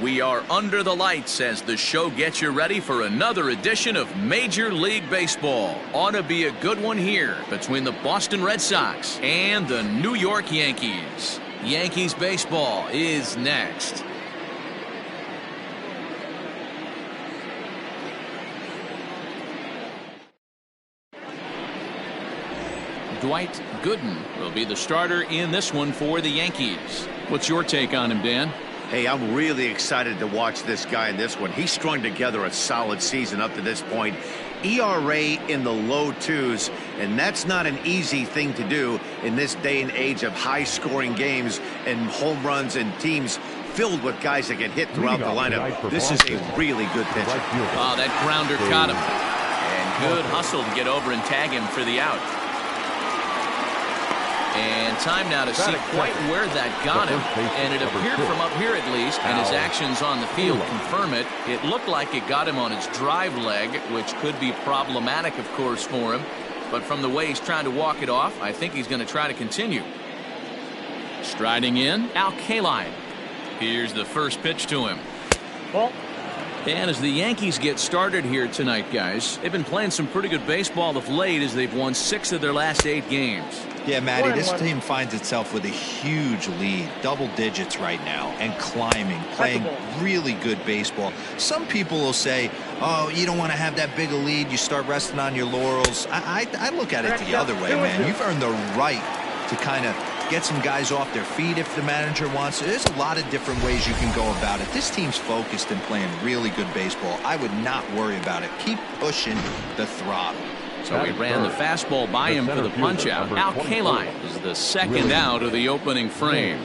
We are under the lights as the show gets you ready for another edition of Major League Baseball. Ought to be a good one here between the Boston Red Sox and the New York Yankees. Yankees baseball is next. Dwight Gooden will be the starter in this one for the Yankees. What's your take on him, Dan? Hey, I'm really excited to watch this guy in this one. He's strung together a solid season up to this point. ERA in the low twos, and that's not an easy thing to do in this day and age of high-scoring games and home runs and teams filled with guys that get hit throughout the lineup. This is a really good pitcher. Oh, that grounder caught him. And good hustle to get over and tag him for the out. And time now to see quite where that got him. And it appeared from up here at least, and his actions on the field confirm it. It looked like it got him on his drive leg, which could be problematic, of course, for him. But from the way he's trying to walk it off, I think he's going to try to continue. Striding in, Al Kaline. Here's the first pitch to him. And as the Yankees get started here tonight, guys, they've been playing some pretty good baseball of late as they've won 6 of their last 8 games. Yeah, Matty, this team finds itself with a huge lead, double digits right now, and climbing, playing really good baseball. Some people will say, oh, you don't want to have that big a lead, you start resting on your laurels. I look at it the other way, man. You've earned the right to kind of get some guys off their feet if the manager wants to. There's a lot of different ways you can go about it. This team's focused and playing really good baseball. I would not worry about it. Keep pushing the throttle. So he ran the fastball by him for the punch out. Al Kaline is the second out of the opening frame.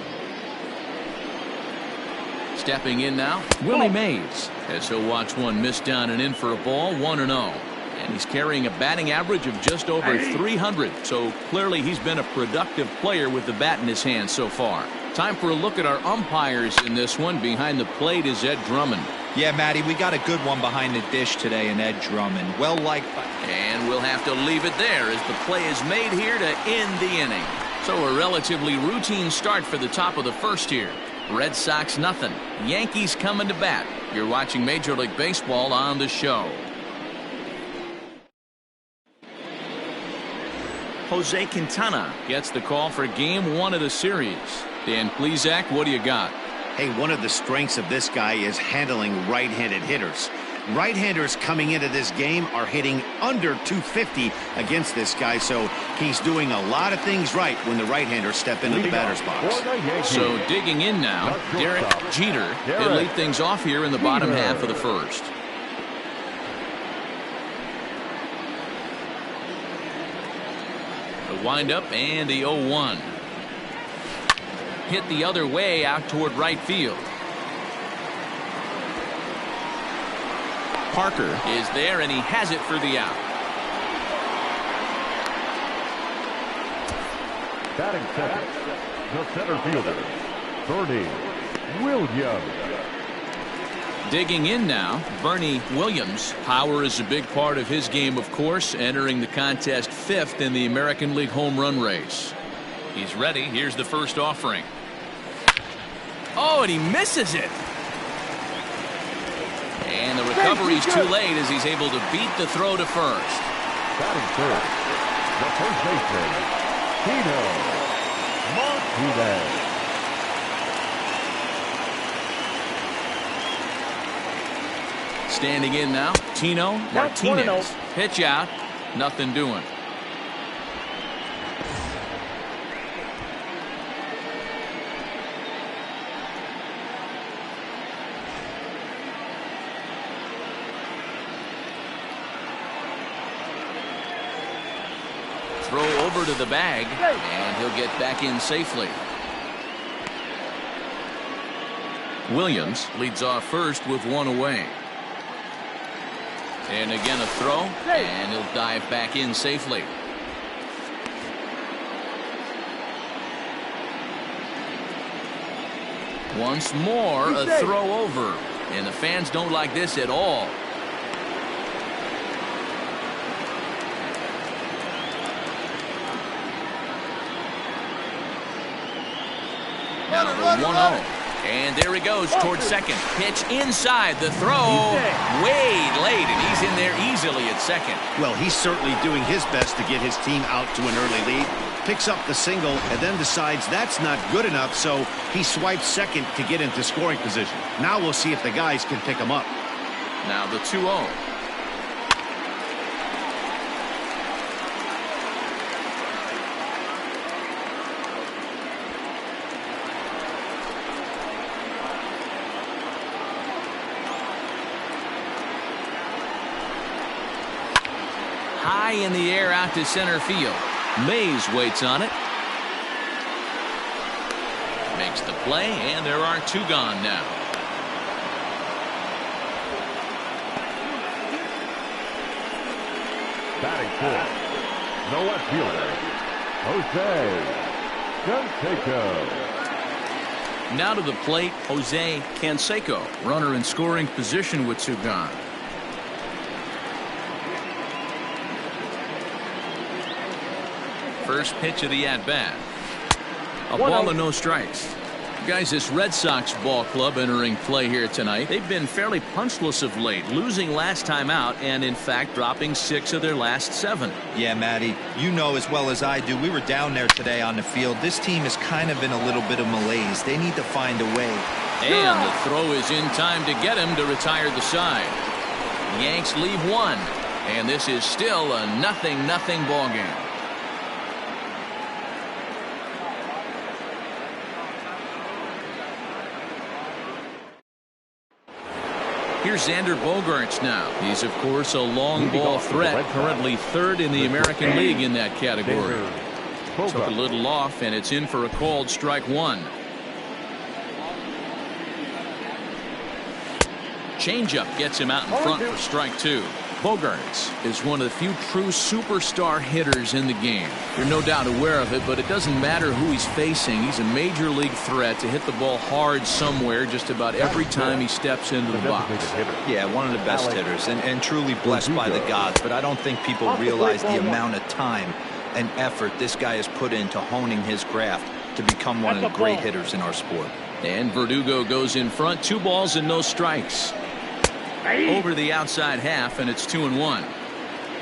Stepping in now, Willie Mays, as he'll watch one miss down and in for a ball, 1-0. And he's carrying a batting average of just over 300. So clearly he's been a productive player with the bat in his hand so far. Time for a look at our umpires in this one. Behind the plate is Ed Drummond. Yeah, Matty, we got a good one behind the dish today in Ed Drummond. Well liked. And we'll have to leave it there as the play is made here to end the inning. So a relatively routine start for the top of the first here. Red Sox nothing. Yankees coming to bat. You're watching Major League Baseball on the show. Jose Quintana gets the call for game 1 of the series. Dan Plesac, what do you got? Hey, one of the strengths of this guy is handling right-handed hitters. Right-handers coming into this game are hitting under 250 against this guy, so he's doing a lot of things right when the right-handers step into the batter's box. So digging in now, Derek Jeter. He'll lead things off here in the bottom half of the first. The windup and the 0-1. Hit the other way out toward right field. Parker is there and he has it for the out. Batting second, the center fielder, Bernie Williams. Digging in now, Bernie Williams. Power is a big part of his game, of course, entering the contest 5th in the American League home run race. He's ready. Here's the first offering. Oh, and he misses it. And the recovery's too late as he's able to beat the throw to first. Batting third, the first baseman, Tino Martinez. Standing in now, Tino Martinez. Pitch out, nothing doing. Throw over to the bag, and he'll get back in safely. Williams leads off first with 1 away. And again a throw, and he'll dive back in safely. Once more, a throw over. And the fans don't like this at all. Now the 1-0. And there he goes towards second. Pitch inside. The throw way late, and he's in there easily at second. Well, he's certainly doing his best to get his team out to an early lead. Picks up the single and then decides that's not good enough, so he swipes second to get into scoring position. Now we'll see if the guys can pick him up. Now the 2-0. High in the air out to center field. Mays waits on it. Makes the play, and there are 2 gone now. Batting fourth, the left fielder, Jose Canseco. Now to the plate, Jose Canseco. Runner in scoring position with 2 gone. First pitch of the at-bat. A ball and no strikes. Guys, this Red Sox ball club entering play here tonight. They've been fairly punchless of late, losing last time out and, in fact, dropping 6 of their last 7. Yeah, Matty, you know as well as I do, we were down there today on the field. This team is kind of in a little bit of malaise. They need to find a way. And the throw is in time to get him to retire the side. Yanks leave 1, and this is still a 0-0 ball game. Here's Xander Bogaerts now. He's, of course, a long ball threat, currently 3rd in the American League in that category. Took a little off, and it's in for a called strike 1. Changeup gets him out in front for strike 2. Bogaerts is one of the few true superstar hitters in the game. You're no doubt aware of it, but it doesn't matter who he's facing. He's a major league threat to hit the ball hard somewhere just about every time he steps into the box. Yeah, one of the best hitters and truly blessed by the gods, but I don't think people realize the amount of time and effort this guy has put into honing his craft to become one of the great hitters in our sport. And Verdugo goes in front. 2 balls and no strikes. Over the outside half, and it's 2-1.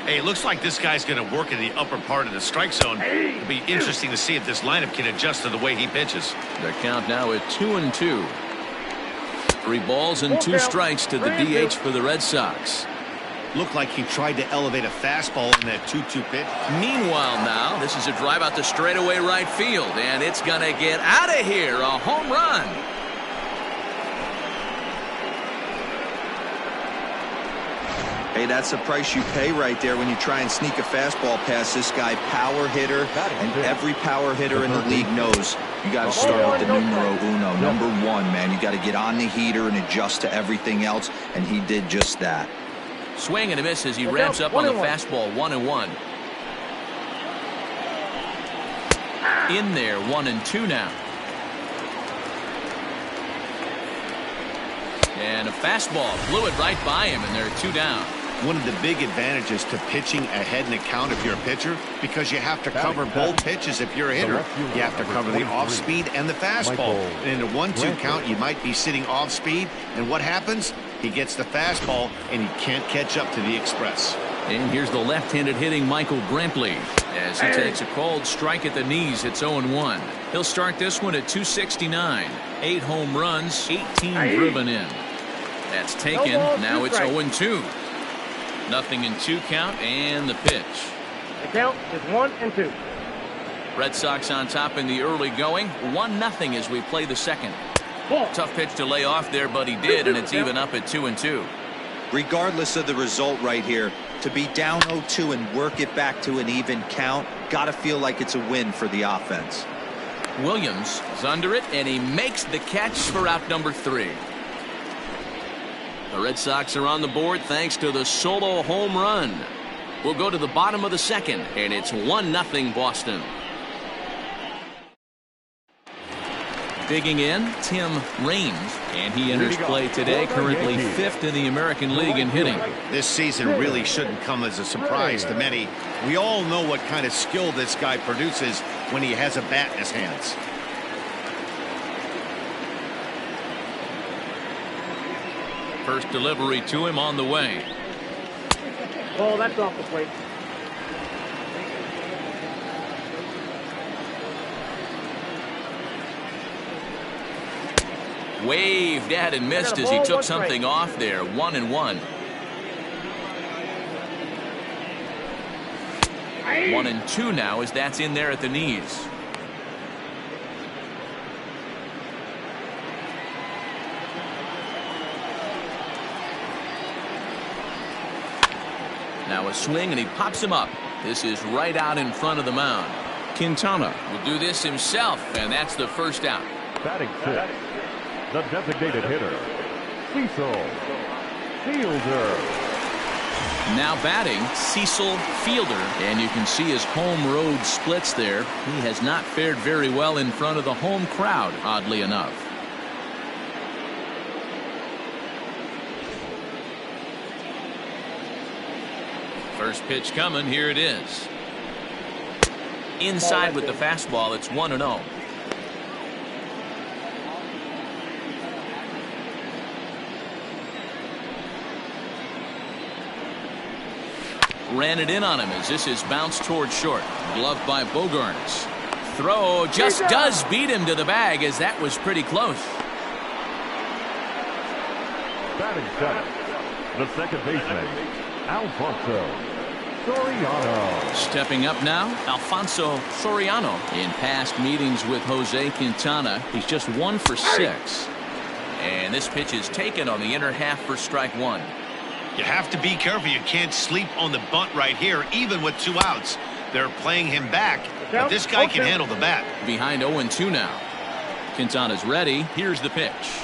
Hey, it looks like this guy's going to work in the upper part of the strike zone. It'll be interesting to see if this lineup can adjust to the way he pitches. The count now at 2-2. 3 balls and 2 strikes to the DH for the Red Sox. Looked like he tried to elevate a fastball in that 2-2 pitch. Meanwhile now, this is a drive out to straightaway right field, and it's going to get out of here. A home run. Hey, that's the price you pay right there when you try and sneak a fastball past this guy. Power hitter, and every power hitter in the league knows you got to start with the numero uno, number 1, man. You got to get on the heater and adjust to everything else, and he did just that. Swing and a miss as he ramps up on the fastball. 1-1. In there, 1-2 now. And a fastball blew it right by him, and there are 2 down. One of the big advantages to pitching ahead in the count if you're a pitcher, because you have to cover both pitches if you're a hitter. You have to cover the off speed and the fastball. And in a 1-2 count, you might be sitting off speed, and what happens? He gets the fastball, and he can't catch up to the express. And here's the left-handed hitting Michael Brantley as he takes a called strike at the knees. It's 0-1. He'll start this one at 269. 8 home runs, 18 driven in. That's taken. Now it's 0-2. 0-2 count, and the pitch. The count is 1-2. Red Sox on top in the early going. 1-0 as we play the second. Tough pitch to lay off there, but he did, and it's even up at 2-2. Regardless of the result right here, to be down 0-2 and work it back to an even count, got to feel like it's a win for the offense. Williams is under it, and he makes the catch for out number 3. The Red Sox are on the board thanks to the solo home run. We'll go to the bottom of the second, and it's 1-0 Boston. Digging in, Tim Raines, and he enters play today, currently 5th in the American League in hitting. This season really shouldn't come as a surprise to many. We all know what kind of skill this guy produces when he has a bat in his hands. First delivery to him on the way. Oh, that's off the plate. Waved at and missed as he took something off there. 1-1. 1-2 now as that's in there at the knees. Now a swing and he pops him up. This is right out in front of the mound. Quintana will do this himself, and that's the first out. Batting sixth, the designated hitter, Cecil Fielder. Now batting, Cecil Fielder, and you can see his home road splits there. He has not fared very well in front of the home crowd, oddly enough. First pitch coming, here it is. Inside with the fastball, it's 1-0. Ran it in on him as this is bounced toward short. Gloved by Bogarts. Throw just does beat him to the bag as that was pretty close. Batting seventh, the second baseman, Alfonso Soriano. Stepping up now, Alfonso Soriano. In past meetings with Jose Quintana, he's just 1 for 6. And this pitch is taken on the inner half for strike 1. You have to be careful. You can't sleep on the bunt right here, even with 2 outs. They're playing him back, but this guy can handle the bat. Behind 0-2 now. Quintana's ready. Here's the pitch.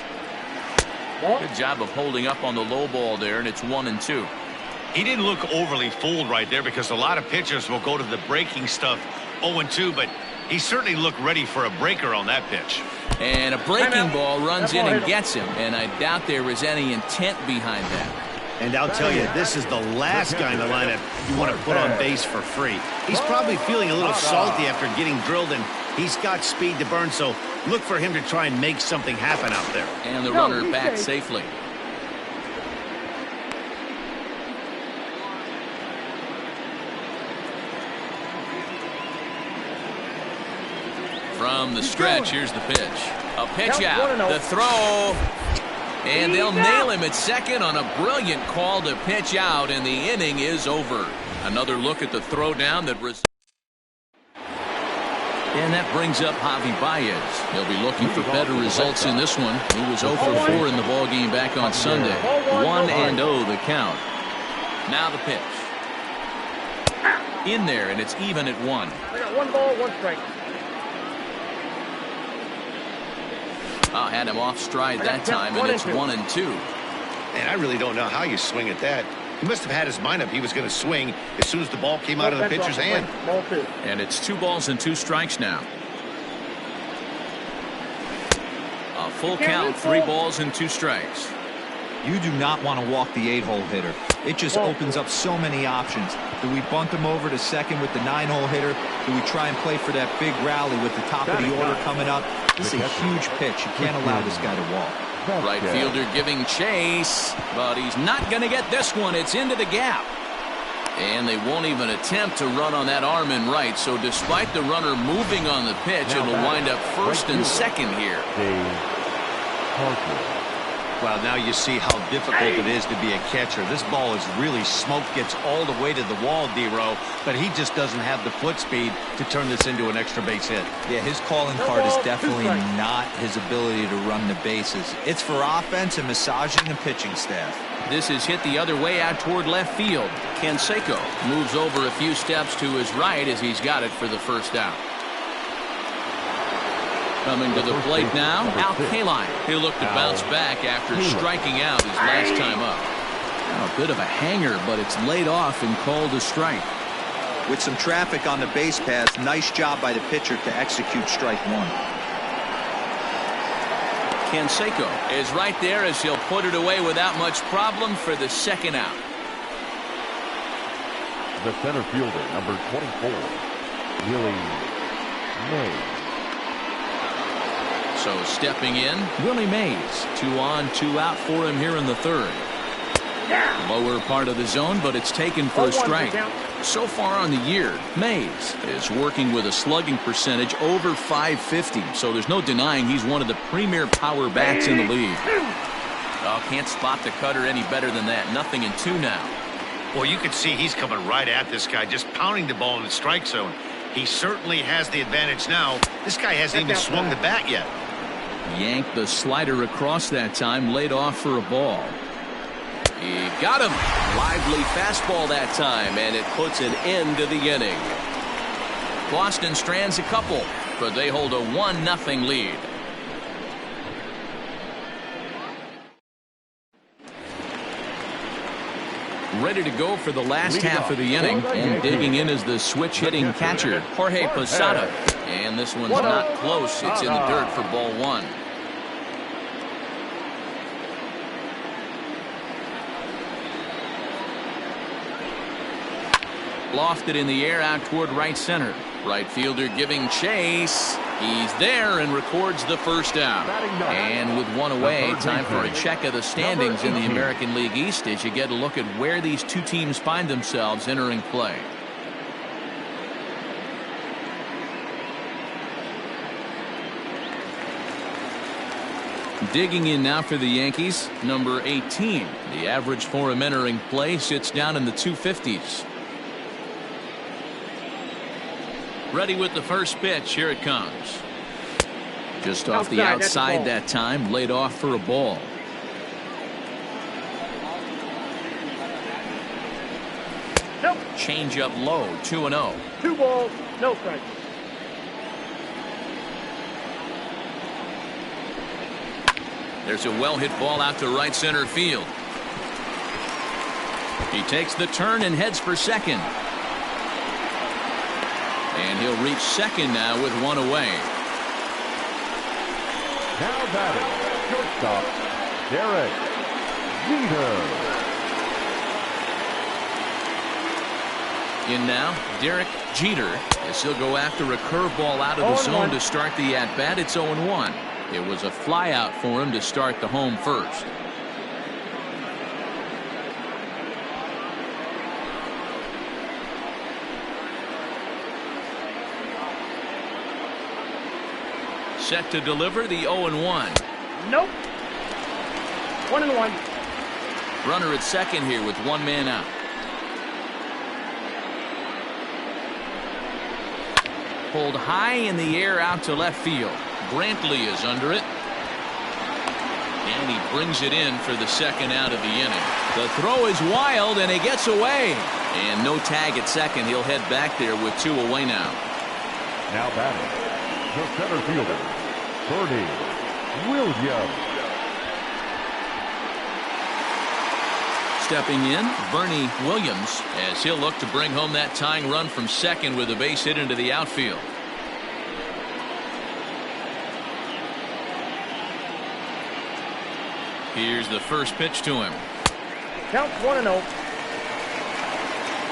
Good job of holding up on the low ball there, and it's 1-2. He didn't look overly fooled right there because a lot of pitchers will go to the breaking stuff 0-2, but he certainly looked ready for a breaker on that pitch. And a breaking ball runs in and gets him, and I doubt there was any intent behind that. And I'll tell you, this is the last guy in the lineup you want to put on base for free. He's probably feeling a little salty after getting drilled, and he's got speed to burn, so look for him to try and make something happen out there. And the runner back safely. From the stretch, here's the pitch. A pitch out. The throw. And they'll nail him at second on a brilliant call to pitch out, and the inning is over. Another look at the throw down that was. And that brings up Javi Baez. He'll be looking for better results in this one. He was 0 for 4 in the ballgame back on Sunday. 1-0 the count. Now the pitch. In there, and it's even at 1. I got 1 ball, 1 strike. Had him off stride that time, and it's 1-2. And I really don't know how you swing at that. He must have had his mind up he was going to swing as soon as the ball came out of the pitcher's hand. And it's 2 balls and 2 strikes now. A full count, 3 balls and 2 strikes. You do not want to walk the 8-hole hitter. It just opens up so many options. Do we bunt him over to second with the 9-hole hitter? Do we try and play for that big rally with the top of the order coming up? This is a huge pitch. You can't allow this guy to walk. Right fielder giving chase, but he's not going to get this one. It's into the gap. And they won't even attempt to run on that arm in right. So despite the runner moving on the pitch, it'll wind up first and second here. Well, now you see how difficult it is to be a catcher. This ball is really smoked, gets all the way to the wall, D-Row, but he just doesn't have the foot speed to turn this into an extra base hit. Yeah, his calling card is definitely not his ability to run the bases. It's for offense and massaging the pitching staff. This is hit the other way out toward left field. Canseco moves over a few steps to his right as he's got it for the first out. Coming to the plate now, Al Kaline. He'll look to bounce back after striking out his last time up. Now a bit of a hanger, but it's laid off and called a strike. With some traffic on the base pass, nice job by the pitcher to execute strike 1. Canseco is right there as he'll put it away without much problem for the second out. The center fielder, number 24, Willie May. So stepping in, Willie Mays. 2 on, 2 out for him here in the third. Lower part of the zone, but it's taken for a strike. So far on the year, Mays is working with a slugging percentage over .550, so there's no denying he's one of the premier power bats in the league. Oh, can't spot the cutter any better than that. 0-2 now. Well, you can see he's coming right at this guy, just pounding the ball in the strike zone. He certainly has the advantage now. This guy hasn't even swung the bat yet. Yanked the slider across that time, laid off for a ball. He got him. Lively fastball that time, and it puts an end to the inning. Boston strands a couple, but they hold a 1-0 lead. Ready to go for the last half of the inning, and digging in is the switch-hitting catcher, Jorge Posada. And this one's not close. It's in the dirt for ball 1. Lofted in the air out toward right center. Right fielder giving chase. He's there and records the first out. And with 1 away, time for a check of the standings in the American League East as you get a look at where these two teams find themselves entering play. Digging in now for the Yankees, number 18. The average for him entering play sits down in the 250s. Ready with the first pitch. Here it comes. Just off the outside that time, laid off for a ball. Nope. Change up low, 2-0. 2 balls, no strikes. There's a well-hit ball out to right center field. He takes the turn and heads for second. And he'll reach second now with 1 away. Now batting, shortstop, Derek Jeter. In now, Derek Jeter, as he'll go after a curveball out of the zone to start the at-bat. It's 0-1. It was a flyout for him to start the home first. Set to deliver the 0-1. Nope. 1-1. Runner at second here with 1 man out. Pulled high in the air out to left field. Brantley is under it. And he brings it in for the second out of the inning. The throw is wild, and he gets away. And no tag at second. He'll head back there with 2 away now. Now batting, the center fielder, Bernie Williams. Stepping in, Bernie Williams, as he'll look to bring home that tying run from second with a base hit into the outfield. Here's the first pitch to him. Count 1-0.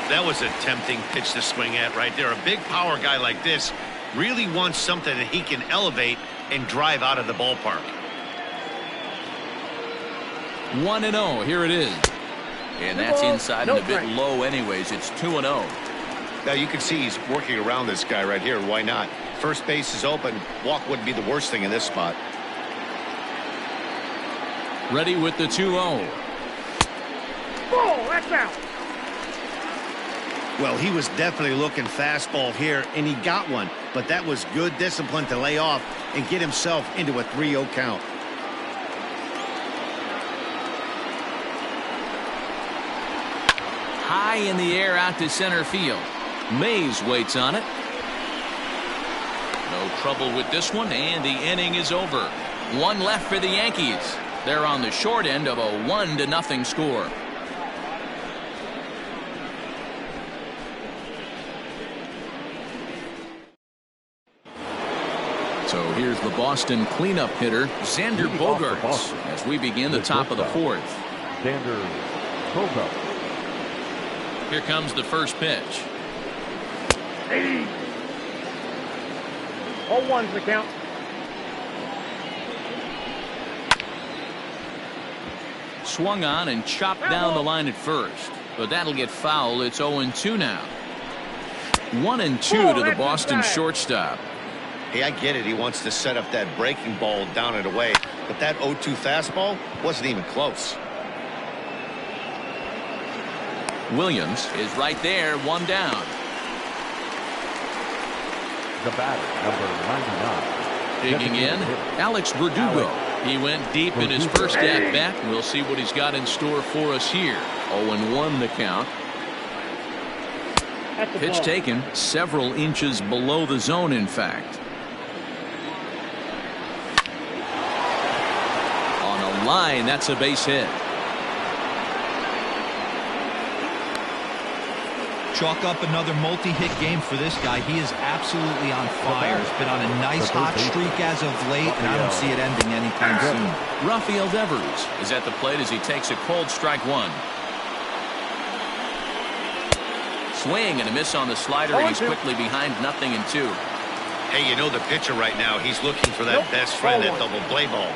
That was a tempting pitch to swing at right there. A big power guy like this really wants something that he can elevate and drive out of the ballpark. 1-0. Here it is. And that's inside and a bit low anyways. It's 2-0. Now you can see he's working around this guy right here. Why not? First base is open. Walk wouldn't be the worst thing in this spot. Ready with the 2-0. Ball, that's out. Well, he was definitely looking fastball here, and he got one. But that was good discipline to lay off and get himself into a 3-0 count. High in the air out to center field. Mays waits on it. No trouble with this one, and the inning is over. 1 left for the Yankees. They're on the short end of a 1-0 score. So here's the Boston cleanup hitter, Xander Bogaerts, as we begin the top of the 4th. Xander Bogaerts. Here comes the first pitch. 0-1's the count. swung on and chopped down the line at first, but that'll get fouled. It's 0-2 now. 1-2 to the Boston shortstop. Hey, I get it. He wants to set up that breaking ball down and away, but that 0-2 fastball wasn't even close. Williams is right there, one down. The batter, number 99. Digging in, Alex Verdugo. He went deep in his first at-bat. We'll see what he's got in store for us here. 0-1 the count. Pitch taken several inches below the zone, in fact. On a line, that's a base hit. Chalk up another multi-hit game for this guy. He is absolutely on fire. He's been on a nice hot streak as of late, and I don't see it ending anytime soon. Rafael Devers is at the plate as he takes a cold strike one. Swing and a miss on the slider, and he's quickly behind 0-2. Hey, you know the pitcher right now, he's looking for that best friend, that double play ball.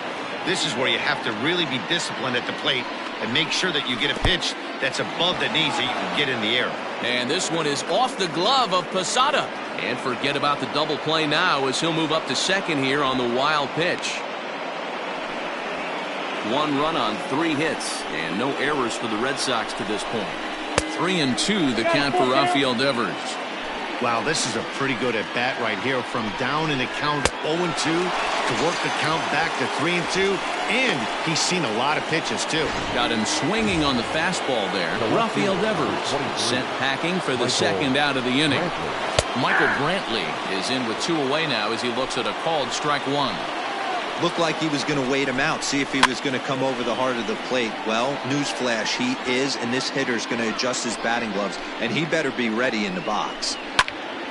This is where you have to really be disciplined at the plate and make sure that you get a pitch that's above the knees that you can get in the air. And this one is off the glove of Posada. And forget about the double play now as he'll move up to second here on the wild pitch. 1 run on 3 hits and no errors for the Red Sox to this point. 3-2 the count for Rafael Devers. Wow, this is a pretty good at bat right here. From down in the count 0-2 to work the count back to 3-2, and he's seen a lot of pitches too. Got him swinging on the fastball there. Rafael Devers sent packing for the second out of the inning. Michael Brantley is in with 2 away now as he looks at a called strike one. Looked like he was going to wait him out, see if he was going to come over the heart of the plate. Well, newsflash, he is, and this hitter's going to adjust his batting gloves, and he better be ready in the box.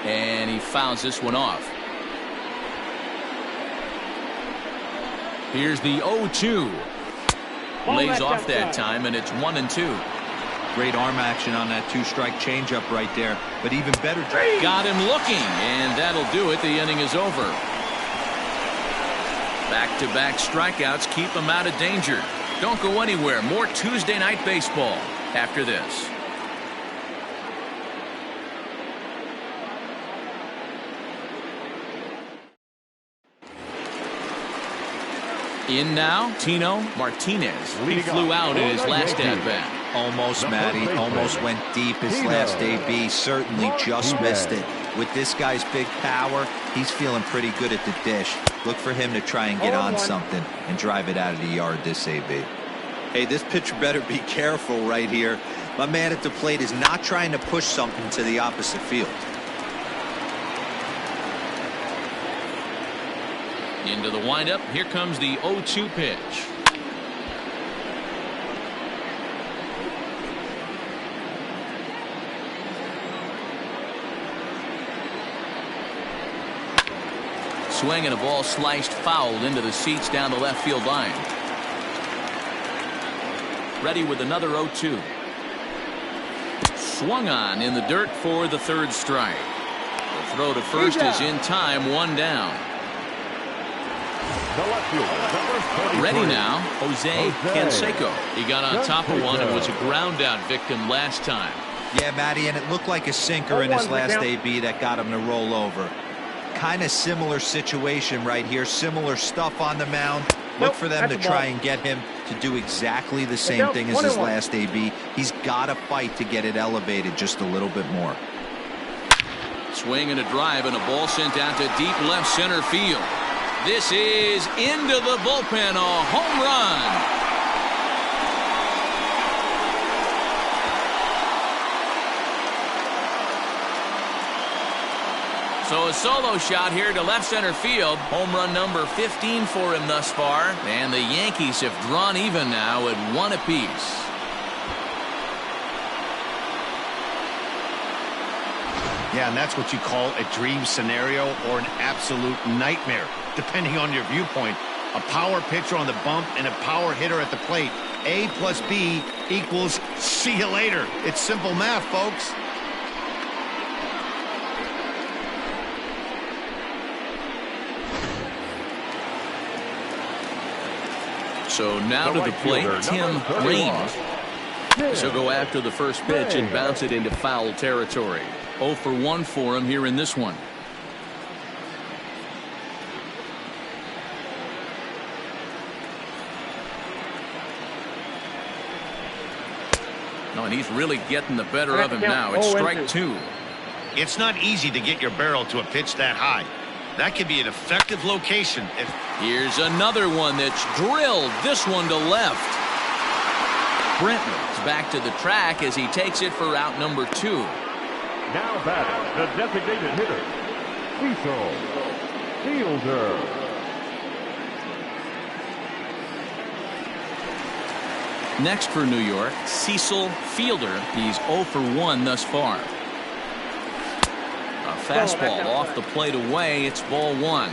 And he fouls this one off. Here's the 0-2. Lays off that time, and it's 1-2. Great arm action on that 2-strike changeup right there, but even better. Got him looking, and that'll do it. The inning is over. Back-to-back strikeouts keep him out of danger. Don't go anywhere. More Tuesday night baseball after this. In now, Tino Martinez. He flew out in his last at-bat. Almost, Matty. Almost went deep his last AB. Certainly just missed it. With this guy's big power, he's feeling pretty good at the dish. Look for him to try and get on something and drive it out of the yard this AB. Hey, this pitcher better be careful right here. My man at the plate is not trying to push something to the opposite field. Into the windup. Here comes the 0-2 pitch. Swing and a ball sliced fouled into the seats down the left field line. Ready with another 0-2. Swung on in the dirt for the 3rd strike. The throw to first is in time, 1 down. Ready now, Jose Canseco. He got on top of one and was a ground out victim last time. Yeah, Matty, and it looked like a sinker in his last AB that got him to roll over. Kind of similar situation right here. Similar stuff on the mound. Look for them to try and get him to do exactly the same thing as his last AB. He's got to fight to get it elevated just a little bit more. Swing and a drive and a ball sent out to deep left center field. This is into the bullpen, a home run. So a solo shot here to left center field. Home run number 15 for him thus far. And the Yankees have drawn even now at 1 apiece. Yeah, and that's what you call a dream scenario or an absolute nightmare, depending on your viewpoint. A power pitcher on the bump and a power hitter at the plate. A plus B equals see you later. It's simple math, folks. So now to the plate, Tim Raines. So go after the first pitch and bounce it into foul territory. 0 for 1 for him here in this one. No, and he's really getting the better of him now. It's strike 2. It's not easy to get your barrel to a pitch that high. That could be an effective location. Here's another one that's drilled. This one to left. Brentman's back to the track as he takes it for out number 2. Now batting, the designated hitter, Cecil Fielder. Next for New York, Cecil Fielder. He's 0 for 1 thus far. A fastball off the plate away. It's ball 1.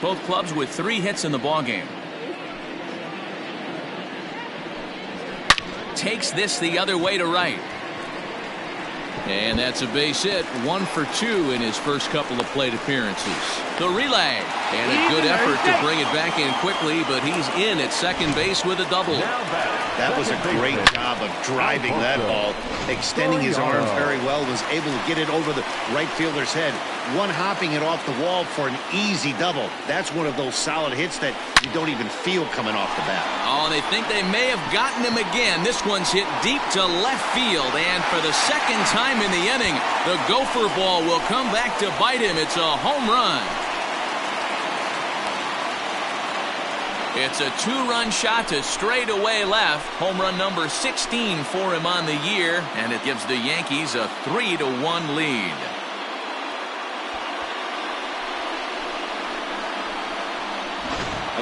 Both clubs with 3 hits in the ballgame. Takes this the other way to right. And that's a base hit. 1 for 2 in his first couple of plate appearances. The relay. And a good effort to bring it back in quickly, but he's in at second base with a double. That was a great job of driving that ball, extending his arms very well, was able to get it over the right fielder's head, one hopping it off the wall for an easy double. That's one of those solid hits that you don't even feel coming off the bat. Oh, they think they may have gotten him again. This one's hit deep to left field, and for the second time in the inning, the gopher ball will come back to bite him. It's a home run. It's a 2-run shot to straightaway left. Home run number 16 for him on the year, and it gives the Yankees a 3-1 lead.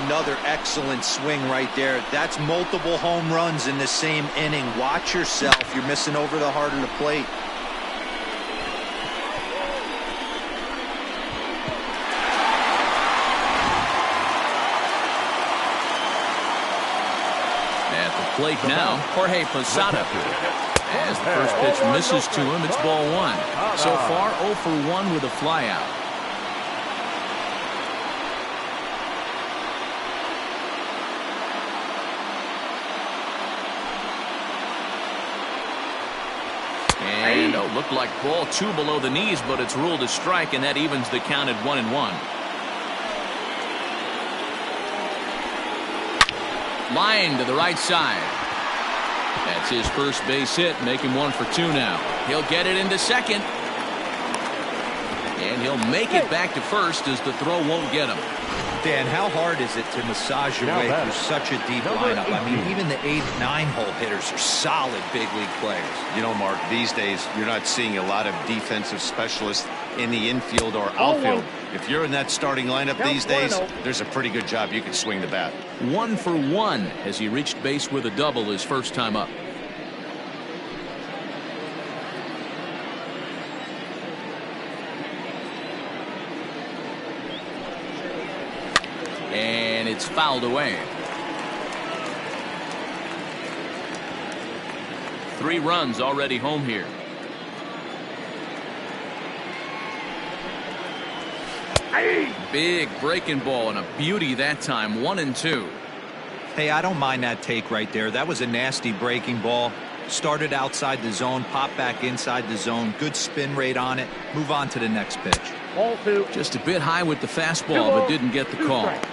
Another excellent swing right there. That's multiple home runs in the same inning. Watch yourself. You're missing over the heart of the plate. Plate now, Jorge Posada. As the first pitch misses to him, it's ball 1. So far, 0 for 1 with a flyout. And looked like ball 2 below the knees, but it's ruled a strike, and that evens the count at 1-1. Line to the right side. That's his first base hit, making 1 for 2 now. He'll get it into second. And he'll make it back to first as the throw won't get him. Dan, how hard is it to massage your way through such a deep lineup? I mean, even the 8, 9-hole hitters are solid big league players. You know, Mark, these days you're not seeing a lot of defensive specialists in the infield or outfield. If you're in that starting lineup these days, there's a pretty good job you can swing the bat. 1 for 1 as he reached base with a double his first time up. And it's fouled away. 3 runs already home here. Big breaking ball and a beauty that time. 1-2. Hey, I don't mind that take right there. That was a nasty breaking ball. Started outside the zone, popped back inside the zone. Good spin rate on it. Move on to the next pitch. Ball 2. Just a bit high with the fastball, but didn't get the call. Strikes.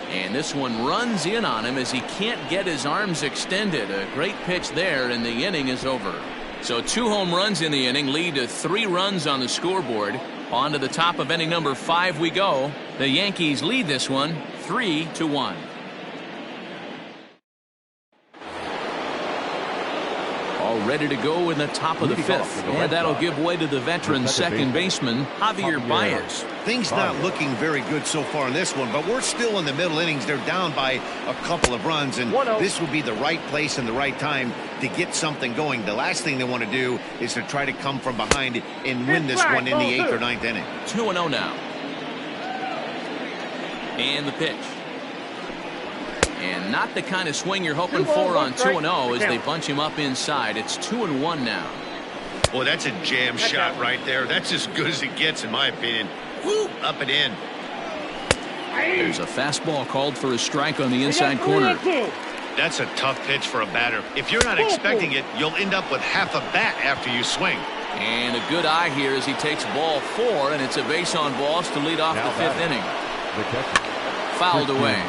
And this one runs in on him as he can't get his arms extended. A great pitch there, and the inning is over. So 2 home runs in the inning lead to 3 runs on the scoreboard. On to the top of inning number 5 we go. The Yankees lead this one 3-1. All ready to go in the top of the 5th. And that'll give way to the veteran second baseman, Javier Baez. Things not looking very good so far in this one, but we're still in the middle innings. They're down by a couple of runs, and this would be the right place and the right time to get something going. The last thing they want to do is to try to come from behind and win this one in the 8th or 9th inning. 2-0 now. And the pitch. And not the kind of swing you're hoping for on 2-0 as they bunch him up inside. It's 2-1 now. Boy, that's a jam shot right there. That's as good as it gets, in my opinion. Woo, up and in. There's a fastball called for a strike on the inside corner. That's a tough pitch for a batter. If you're not expecting it, you'll end up with half a bat after you swing. And a good eye here as he takes ball 4, and it's a base on balls to lead off the 5th inning. Fouled away.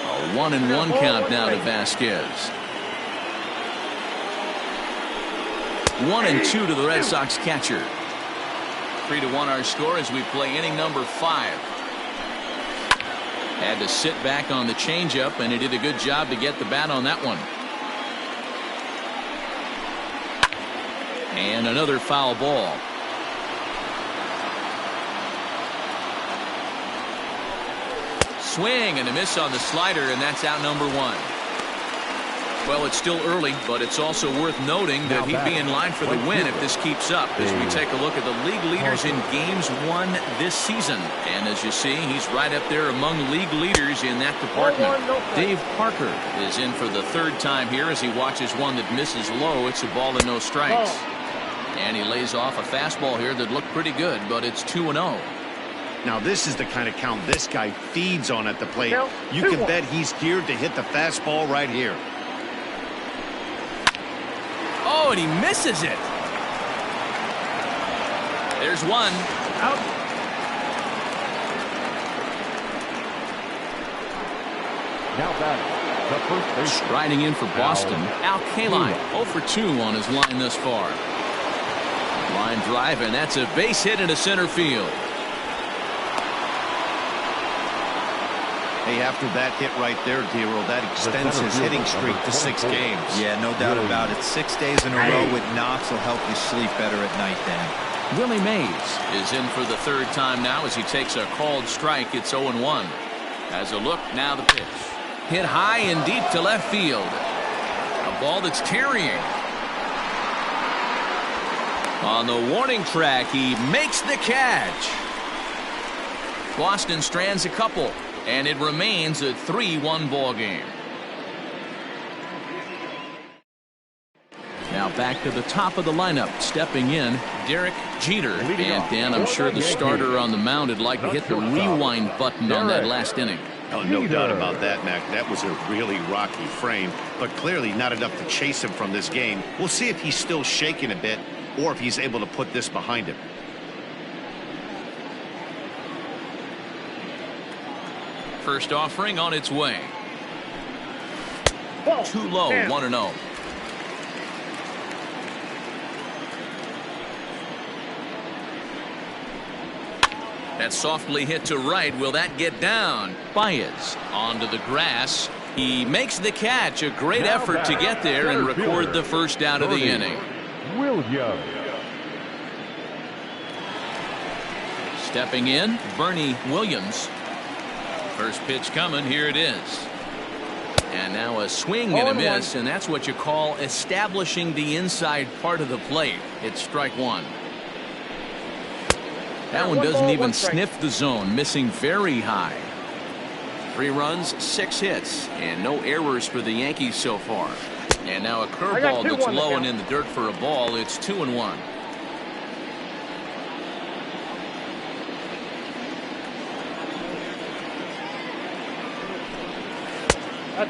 A 1-1 count now to Vasquez. 1-2 to the Red Sox catcher. 3-1 our score as we play inning number 5. Had to sit back on the changeup, and he did a good job to get the bat on that one. And another foul ball. Swing and a miss on the slider, and that's out number 1. Well, it's still early, but it's also worth noting that he'd be in line for the win if this keeps up as we take a look at the league leaders in games won this season. And as you see, he's right up there among league leaders in that department. Dave Parker is in for the 3rd time here as he watches one that misses low. It's a ball and no strikes. And he lays off a fastball here that looked pretty good, but it's 2-0. Now, this is the kind of count this guy feeds on at the plate. You can bet he's geared to hit the fastball right here. Oh, and he misses it. There's one. Out. Now batting, the first base. Striding in for Boston, Al Kaline, 0 for 2 on his line thus far. Line drive, and that's a base hit into center field. Hey, after that hit right there, D-Roll, that extends his hitting streak to 6 games. Yeah, no doubt about it. 6 days in a row with knocks will help you sleep better at night, Dan. Willie Mays is in for the 3rd time now as he takes a called strike. It's 0-1. As a look, now the pitch. Hit high and deep to left field. A ball that's carrying. On the warning track, he makes the catch. Boston strands a couple. And it remains a 3-1 ball game. Now back to the top of the lineup. Stepping in, Derek Jeter. And Dan, I'm sure the starter on the mound would like to hit the rewind button on that last inning. Oh, no doubt about that, Mac. That was a really rocky frame, but clearly not enough to chase him from this game. We'll see if he's still shaking a bit or if he's able to put this behind him. First offering on its way. Too low, 1-0. That's softly hit to right. Will that get down? Baez onto the grass. He makes the catch. A great effort to get there and record the first out of the inning. Stepping in, Bernie Williams. First pitch coming. Here it is. And now a swing and a miss, and that's what you call establishing the inside part of the plate. It's strike 1. That one doesn't even sniff the zone, missing very high. 3 runs, 6 hits, and no errors for the Yankees so far. And now a curveball that's low and in the dirt for a ball. It's 2-1.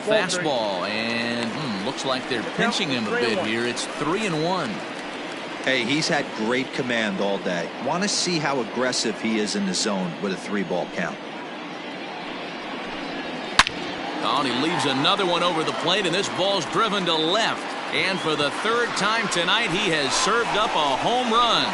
Fastball, and looks like they're pinching him a bit here. It's 3-1. Hey, he's had great command all day. Want to see how aggressive he is in the zone with a 3-ball count. Oh, and he leaves another one over the plate, and this ball's driven to left. And for the 3rd time tonight, he has served up a home run.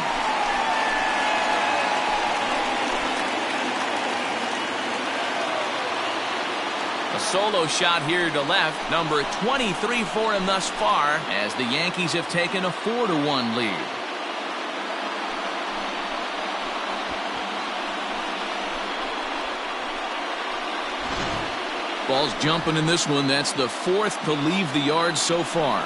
A solo shot here to left, number 23 for him thus far, as the Yankees have taken a 4-1 lead. Ball's jumping in this one. That's the 4th to leave the yard so far.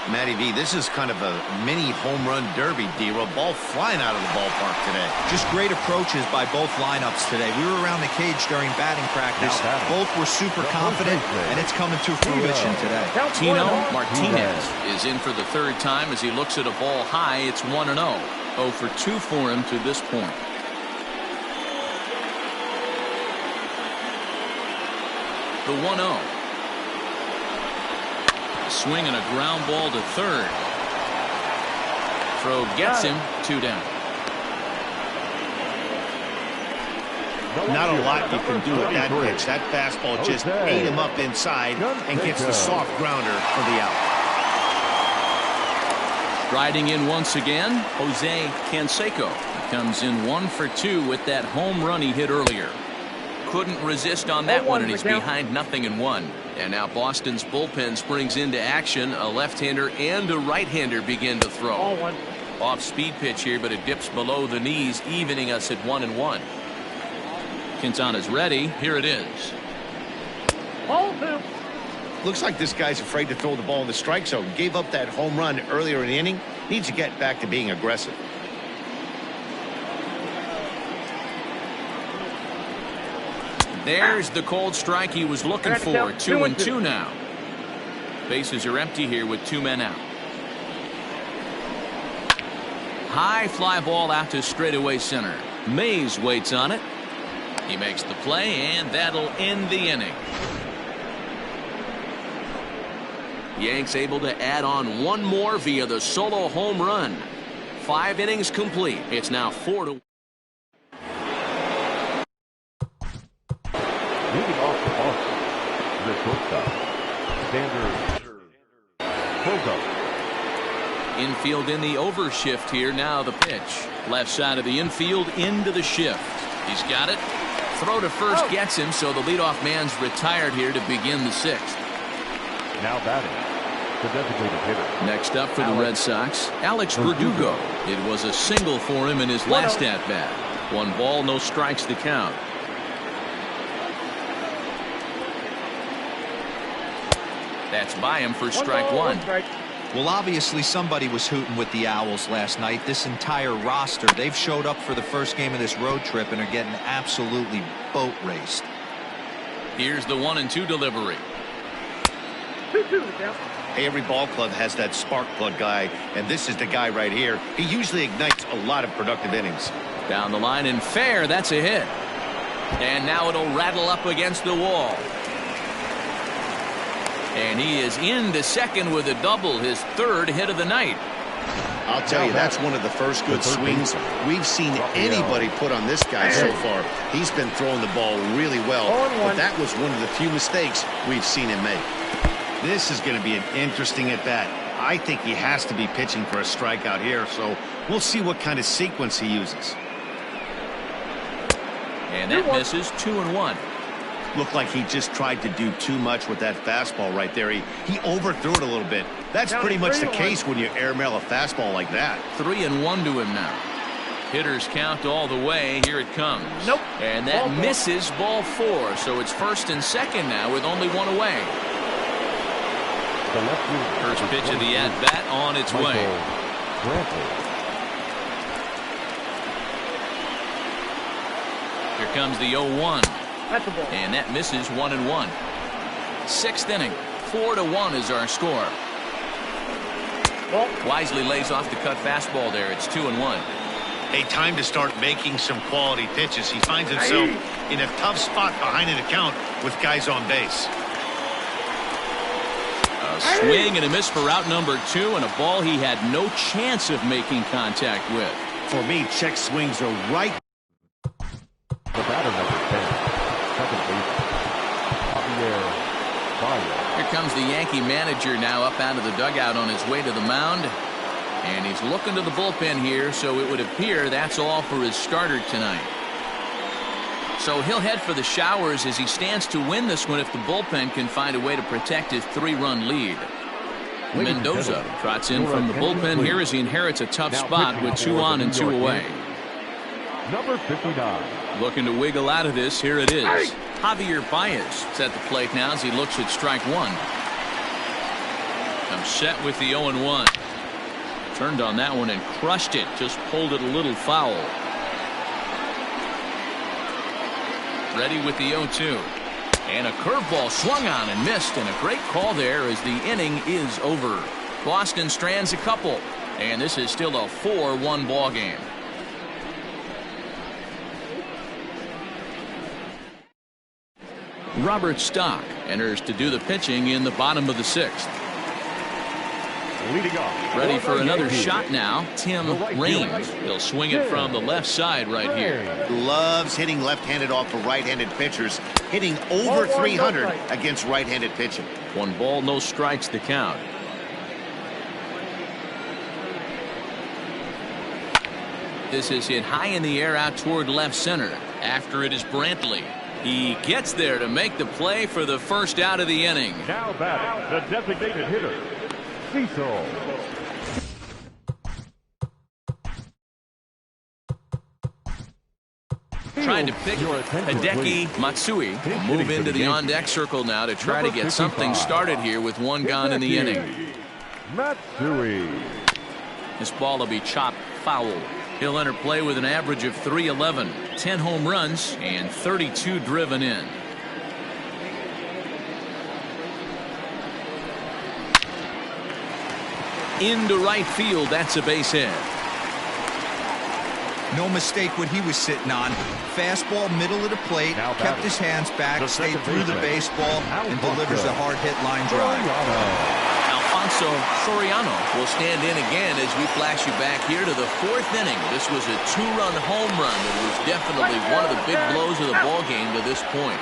Matty V, this is kind of a mini home run derby, D-Roll. Ball flying out of the ballpark today. Just great approaches by both lineups today. We were around the cage during batting practice. Both were super confident, and it's coming to fruition today. Tino Martinez is in for the third time as he looks at a ball high. It's 1-0. 0 for 2 for him to this point. The 1-0. Swing and a ground ball to third. Throw gets him 2 down. Not a lot you can do with that pitch. That fastball just ate him up inside and gets the soft grounder for the out. Riding in once again, Jose Canseco. He comes in 1 for 2 with that home run he hit earlier. Couldn't resist on that one, and he's behind 0-1. And now Boston's bullpen springs into action. A left-hander and a right-hander begin to throw. Off-speed pitch here, but it dips below the knees, evening us at 1-1. Quintana's ready. Here it is. Ball 2. Looks like this guy's afraid to throw the ball in the strike zone. Gave up that home run earlier in the inning. Needs to get back to being aggressive. There's the cold strike he was looking for. 2-2 now. Bases are empty here with 2 men out. High fly ball out to straightaway center. Mays waits on it. He makes the play, and that'll end the inning. Yanks able to add on 1 more via the solo home run. 5 innings complete. It's now 4-1. Leading off the Boston, the shortstop, Xander. Infield in the overshift here. Now the pitch. Left side of the infield into the shift. He's got it. Throw to first gets him, so the leadoff man's retired here to begin the 6th. Now batting, the designated hitter. Next up for the Red Sox, Alex Verdugo. It was a single for him in his last at-bat. 1 ball, no strikes the count. That's by him for strike 1. Well, obviously somebody was hooting with the Owls last night. This entire roster, they've showed up for the first game of this road trip and are getting absolutely boat raced. Here's the 1-2 delivery. 2-2 now. Hey, every ball club has that spark plug guy, and this is the guy right here. He usually ignites a lot of productive innings. Down the line and fair. That's a hit. And now it'll rattle up against the wall. And he is into second with a double, his 3rd hit of the night. I'll tell you, that's one of the first good swings we've seen anybody put on this guy so far. He's been throwing the ball really well, but that was one of the few mistakes we've seen him make. This is going to be an interesting at-bat. I think he has to be pitching for a strikeout here, so we'll see what kind of sequence he uses. And that misses. 2-1. Looked like he just tried to do too much with that fastball right there. He overthrew it a little bit. That's pretty much the case when you airmail a fastball like that. 3-1 to him now. Hitters count all the way. Here it comes. Nope. And that misses. Ball 4. So it's 1st and 2nd now with only 1 away. First pitch of the at-bat on its way. Here comes the 0-1. And that misses. 1-1. 6th inning. 4-1 is our score. Wisely lays off the cut fastball there. It's 2-1. Hey, time to start making some quality pitches. He finds himself in a tough spot behind an account with guys on base. A swing and a miss for out number 2, and a ball he had no chance of making contact with. For me, check swings are right. The batter number 10, second baseman, Javier. Here comes the Yankee manager now up out of the dugout on his way to the mound. And he's looking to the bullpen here, so it would appear that's all for his starter tonight. So he'll head for the showers as he stands to win this one if the bullpen can find a way to protect his 3-run lead. Mendoza trots in from the bullpen here as he inherits a tough spot with 2 on and 2 away. Number 59. Looking to wiggle out of this. Here it is. Javier Baez is at the plate now as he looks at strike 1. I'm set with the 0-1. Turned on that one and crushed it. Just pulled it a little foul. Ready with the 0-2. And a curveball swung on and missed, and a great call there as the inning is over. Boston strands a couple, and this is still a 4-1 ball game. Robert Stock enters to do the pitching in the bottom of the 6th. Leading off. Ready for another shot now, Tim Raines. He'll swing it from the left side right here. Loves hitting left-handed off of right-handed pitchers, hitting over 300 against right-handed pitching. 1 ball, no strikes the count. This is hit high in the air out toward left center. After it is Brantley. He gets there to make the play for the first out of the inning. Now batting, the designated hitter, Cecil. Trying to pick Hideki Matsui. Move into the on-deck circle now to try to get something started here with 1 gone in the inning. Matsui. This ball will be chopped foul. He'll enter play with an average of .311, 10 home runs, and 32 driven in. Into right field, that's a base hit. No mistake what he was sitting on. Fastball, middle of the plate, kept his hands back, stayed through the baseball, and delivers a hard-hit line drive. Alfonso Soriano will stand in again as we flash you back here to the 4th inning. This was a 2-run home run that was definitely one of the big blows of the ball game to this point.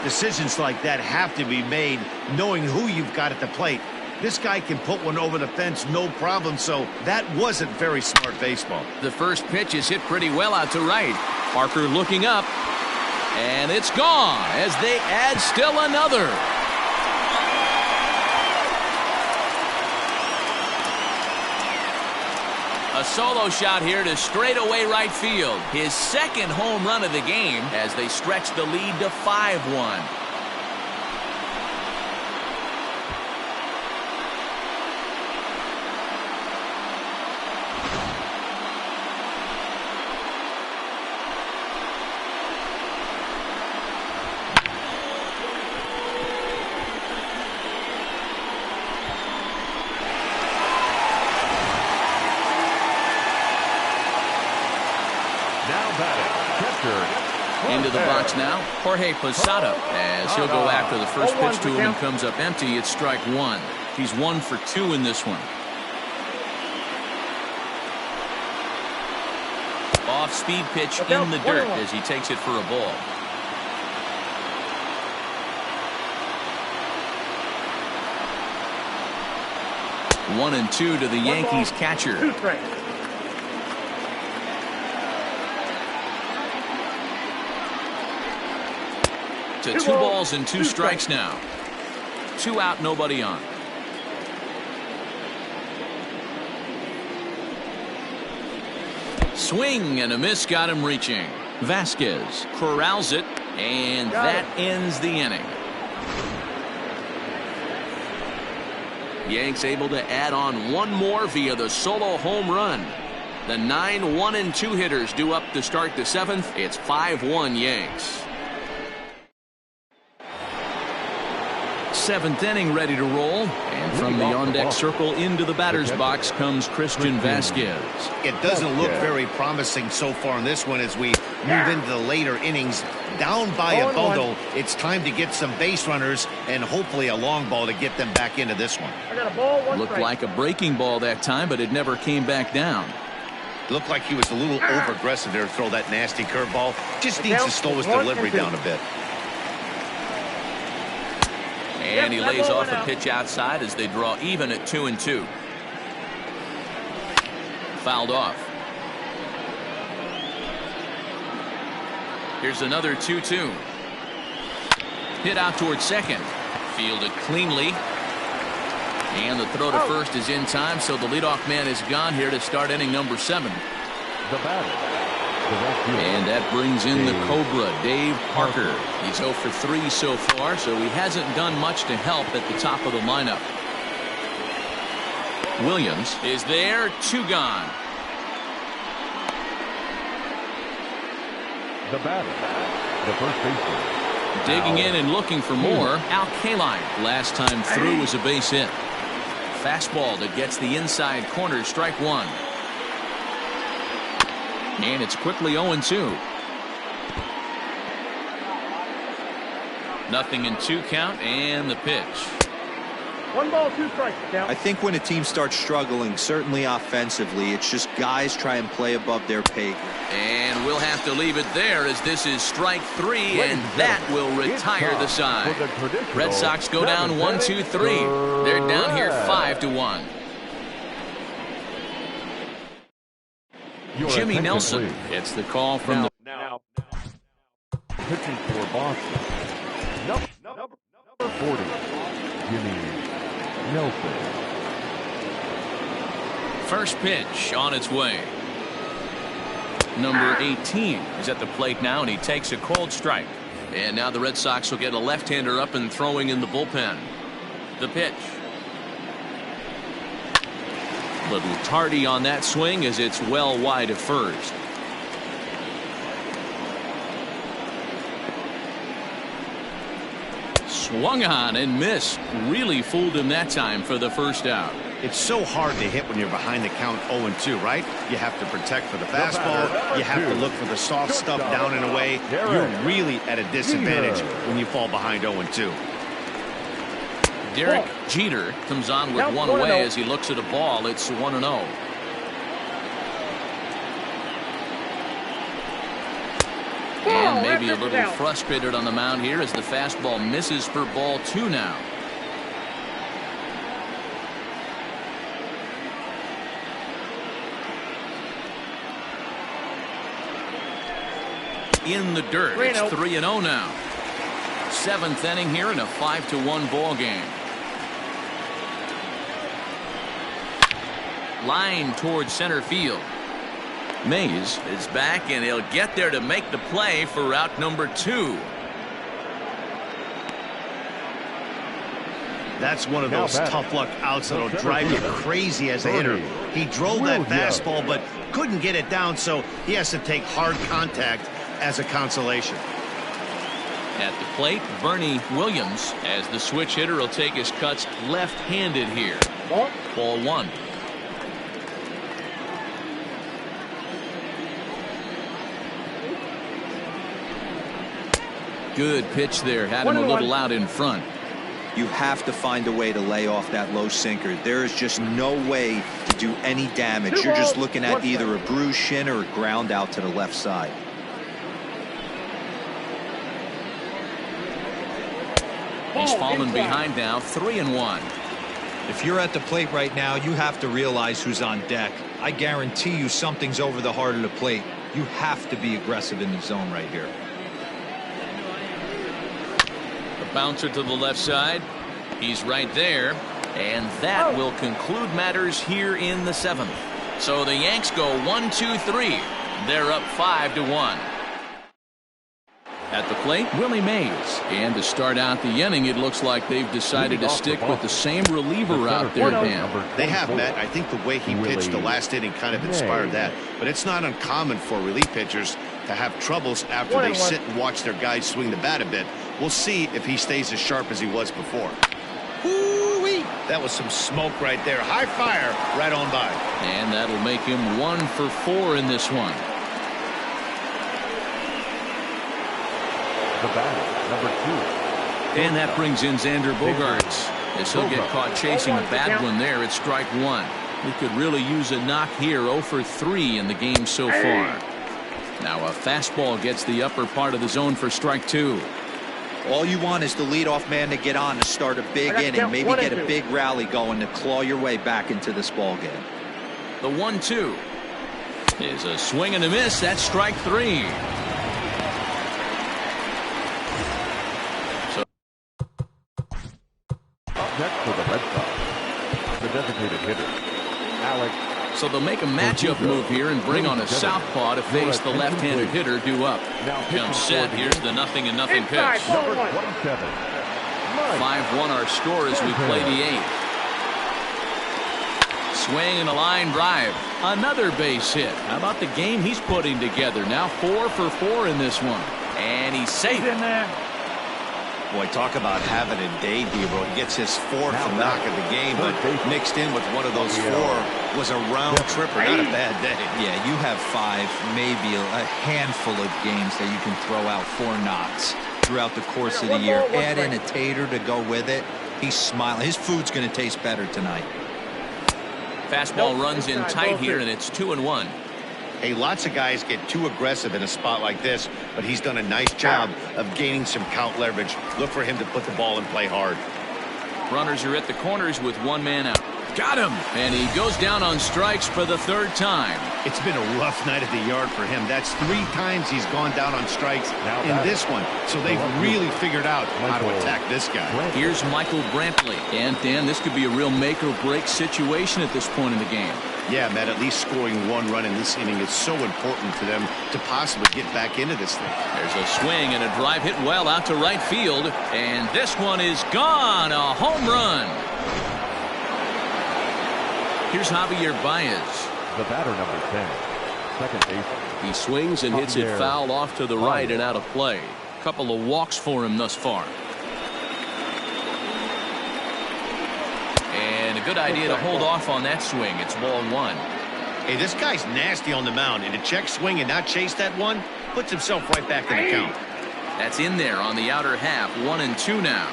Decisions like that have to be made knowing who you've got at the plate. This guy can put one over the fence no problem, so that wasn't very smart baseball. The first pitch is hit pretty well out to right. Parker looking up, and it's gone as they add still another. A solo shot here to straightaway right field. His 2nd home run of the game as they stretch the lead to 5-1. Into the box now, Jorge Posada, as he'll go after the first pitch to him and comes up empty. It's strike 1. He's 1 for 2 in this one. Off-speed pitch in the dirt as he takes it for a ball. One and 2 to the Yankees catcher. To 2 balls and 2 strikes now. 2 out, nobody on. Swing and a miss got him reaching. Vasquez corrals it, and that ends the inning. Yanks able to add on 1 more via the solo home run. The 9 1 and 2 hitters due up to start the 7th. It's 5-1 Yanks. 7th inning ready to roll, and from the on-deck circle into the batter's box comes Christian Vasquez. It doesn't look very promising so far in this one as we move into the later innings. Down by a bundle, it's time to get some base runners and hopefully a long ball to get them back into this one. I got a ball, 1 Looked strike. like a breaking ball that time, but it never came back down. Looked like he was a little over-aggressive there to throw that nasty curveball. Just needs to slow his delivery down a bit. And he lays off a pitch outside as they draw even at 2 and 2. Fouled off. Here's another 2-2. Hit out towards second. Fielded cleanly. And the throw to first is in time, so the leadoff man is gone here to start inning number 7. The batter, And that brings in the Cobra, Dave Parker. He's 0 for 3 so far, so he hasn't done much to help at the top of the lineup. Williams is there, 2 gone. The batter, the first baseman. Digging in and looking for more, Al Kaline. Last time through was a base hit. Fastball that gets the inside corner, strike 1. And it's quickly 0-2. Nothing in 2 count, and the pitch. 1 ball, 2 strikes. Count. I think when a team starts struggling, certainly offensively, it's just guys try and play above their pay. And we'll have to leave it there as this is strike 3, and that will retire the side. Red Sox go down 1-2-3. They're down here 5-1. Jimmy Nelson gets the call from the now pitching for Boston. Number 40, Jimmy Nelson. first pitch on its way. Number 18 is at the plate now, and he takes a cold strike. And now the Red Sox will get a left-hander up and throwing in the bullpen. The pitch. Little tardy on that swing as it's well wide of first. Swung on and missed. Really fooled him that time for the first out. It's so hard to hit when you're behind the count 0-2, right? You have to protect for the fastball. You have to look for the soft stuff down and away. You're really at a disadvantage when you fall behind 0-2. Derek Jeter comes on with one away as he looks at a ball. It's 1-0. And maybe a little frustrated on the mound here as the fastball misses for ball 2 now. In the dirt. It's 3-0 now. 7th inning here in a 5-1 ball game. Line towards center field. Mays is back, and he'll get there to make the play for out number 2. That's one of those tough luck outs that'll drive you crazy as a hitter. He drove that fastball but couldn't get it down, so he has to take hard contact as a consolation. At the plate, Bernie Williams, as the switch hitter, will take his cuts left-handed here. Ball 1. Good pitch there. Had him a little out in front. You have to find a way to lay off that low sinker. There is just no way to do any damage. You're just looking at either a bruised shin or a ground out to the left side. He's fallen behind now, 3-1. If you're at the plate right now, you have to realize who's on deck. I guarantee you something's over the heart of the plate. You have to be aggressive in the zone right here. The bouncer to the left side. He's right there. And that will conclude matters here in the 7th. So the Yanks go 1-2-3. They're up 5-1. At the plate, Willie Mays. And to start out the inning, it looks like they've decided to stick with the same reliever out there, Dan. They have, Matt. I think the way he pitched the last inning kind of inspired that. But it's not uncommon for relief pitchers to have troubles after they sit and watch their guys swing the bat a bit. We'll see if he stays as sharp as he was before. Woo-wee! That was some smoke right there. High fire right on by. And that'll make him 1 for 4 in this one. The batter, number 2. And that brings in Xander Bogaerts. As he'll get caught chasing a bad one there at strike 1. We could really use a knock here. 0 for 3 in the game so far. Now a fastball gets the upper part of the zone for strike 2. All you want is the leadoff man to get on to start a big inning, maybe get a big rally going to claw your way back into this ball game. The 1-2 is a swing and a miss. That's strike 3. Up next for the Red Sox, the designated hitter, Alex So they'll make a matchup move here and bring on a southpaw to face the left-handed hitter due up. Jump set. Here's the 0-0 pitch. 5-1 our score as we play the 8th. Swing and a line drive. Another base hit. How about the game he's putting together? Now 4 for 4 in this one. And he's safe. In there. Boy, talk about having a day, Debo. He gets his 4th knock of the game, but mixed in with one of those 4 was a round tripper. Not a bad day. Yeah, you have 5, maybe a handful of games that you can throw out 4 knocks throughout the course of the year. Add in a tater to go with it. He's smiling. His food's going to taste better tonight. Fastball runs in tight here, and it's 2-1. Hey, lots of guys get too aggressive in a spot like this, but he's done a nice job of gaining some count leverage. Look for him to put the ball and play hard. Runners are at the corners with 1 man out. Got him! And he goes down on strikes for the 3rd time. It's been a rough night at the yard for him. That's 3 times he's gone down on strikes in this one. So they've really figured out how to attack this guy. Here's Michael Brantley. And, Dan, this could be a real make-or-break situation at this point in the game. Yeah, Matt, at least scoring 1 run in this inning is so important to them to possibly get back into this thing. There's a swing and a drive hit well out to right field. And this one is gone. A home run. Here's Javier Baez. The batter, number 10, second baseman. He swings and hits it foul off to the right and out of play. Couple of walks for him thus far. And a good idea to hold off on that swing. It's ball 1. Hey, this guy's nasty on the mound, and to check swing and not chase that one puts himself right back in the count. That's in there on the outer half. 1-2 now.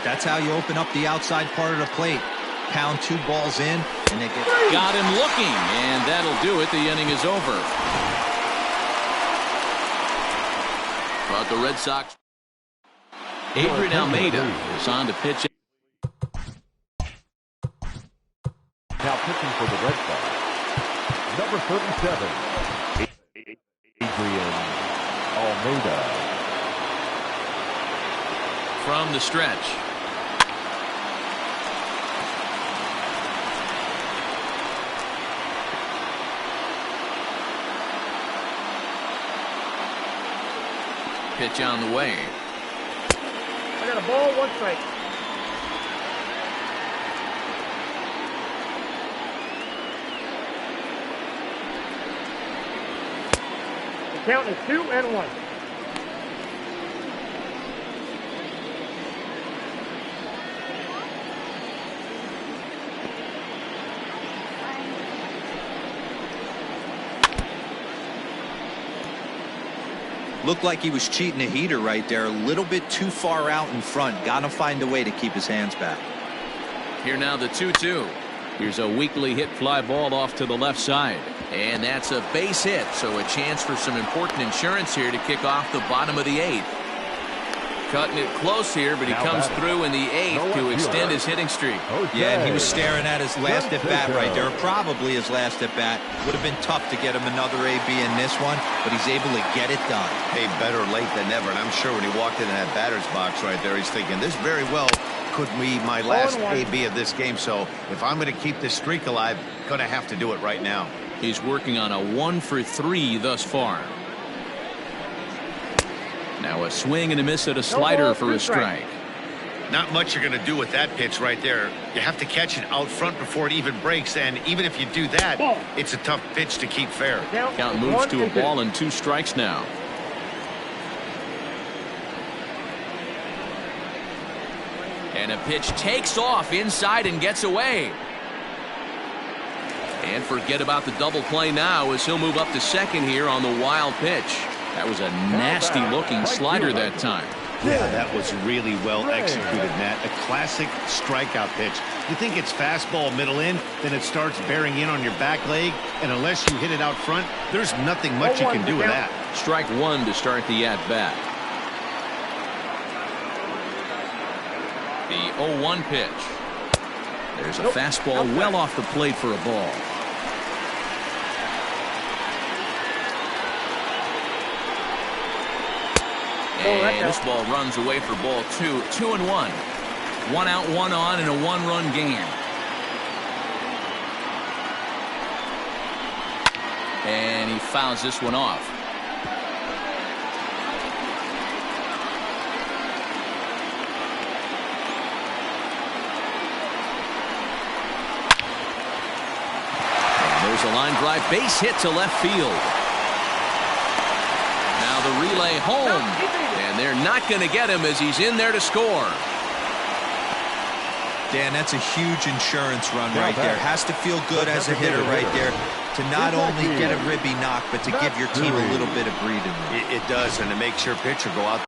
That's how you open up the outside part of the plate. Pound 2 balls in, and they get... Got him looking, and that'll do it. The inning is over. But the Red Sox... Adrian Almeida is on to pitch. Now pitching for the Red Sox, number 37, Adrian Almeida. From the stretch. Pitch on the way. I got a ball, 1 strike. The count is 2-1. Looked like he was cheating a heater right there. A little bit too far out in front. Got to find a way to keep his hands back. Here now the 2-2. Here's a weakly hit fly ball off to the left side. And that's a base hit. So a chance for some important insurance here to kick off the bottom of the 8th. Cutting it close here, but he comes through in the 8th to extend his hitting streak. Yeah, and he was staring at his last at-bat right there. Probably his last at-bat. Would have been tough to get him another AB in this one, but he's able to get it done. Hey, better late than never. And I'm sure when he walked into that batter's box right there, he's thinking, this very well could be my last AB of this game. So if I'm going to keep this streak alive, going to have to do it right now. He's working on a 1 for 3 thus far. Now a swing and a miss at a slider for a strike. Not much you're going to do with that pitch right there. You have to catch it out front before it even breaks, and even if you do that, it's a tough pitch to keep fair. Count moves to a ball and 2 strikes now. And a pitch takes off inside and gets away. And forget about the double play now as he'll move up to second here on the wild pitch. That was a nasty looking slider that time. Yeah, that was really well executed, Matt. A classic strikeout pitch. You think it's fastball middle in, then it starts bearing in on your back leg, and unless you hit it out front, there's nothing much you can do with that. Strike 1 to start the at-bat. The 0-1 pitch. There's a fastball well off the plate for a ball. And this ball runs away for ball 2. 2-1. 1 out, 1 on in a 1-run game. And he fouls this one off. There's a line drive base hit to left field. Now the relay home, and they're not going to get him as he's in there to score. Dan, that's a huge insurance run right there. Has to feel good as a hitter right there to not only get a ribby knock, but to give your team a little bit of breathing room. It does, and it makes your pitcher go out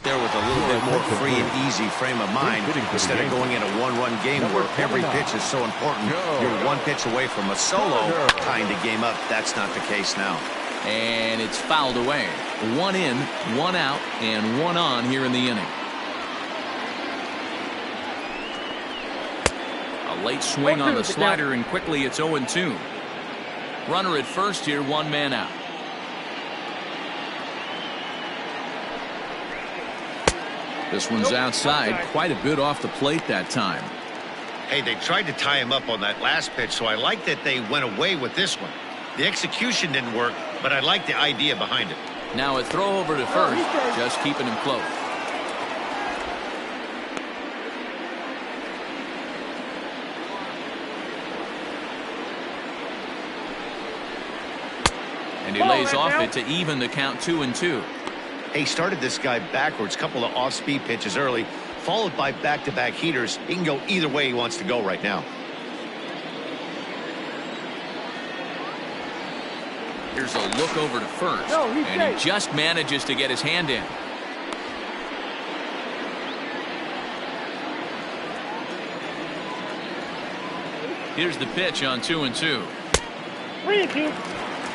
there with a little bit more free and easy frame of mind instead of going in a one-run game where every pitch is so important. You're one pitch away from a solo tying the game up. That's not the case now. And it's fouled away. 1 in, 1 out, and 1 on here in the inning. A late swing on the slider, and quickly it's 0-2. Runner at first here, 1 man out. This one's outside, quite a bit off the plate that time. Hey, they tried to tie him up on that last pitch, so I like that they went away with this one. The execution didn't work, but I like the idea behind it. Now a throw over to first, just keeping him close. And he lays off it to even the count 2-2. He started this guy backwards, couple of off-speed pitches early, followed by back-to-back heaters. He can go either way he wants to go right now. Here's a look over to first, and he just manages to get his hand in. Here's the pitch on 2-2. 3-2.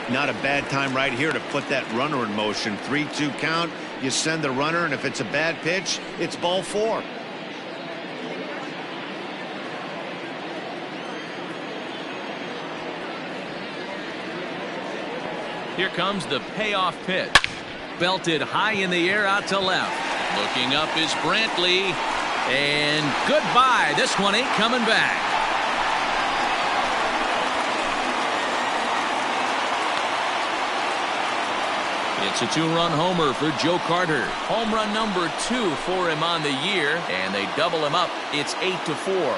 Not a bad time right here to put that runner in motion. 3-2 count. You send the runner, and if it's a bad pitch, it's ball 4. Here comes the payoff pitch. Belted high in the air out to left. Looking up is Brantley. And goodbye. This one ain't coming back. It's a 2-run homer for Joe Carter. Home run number 2 for him on the year, and they double him up. It's 8-4.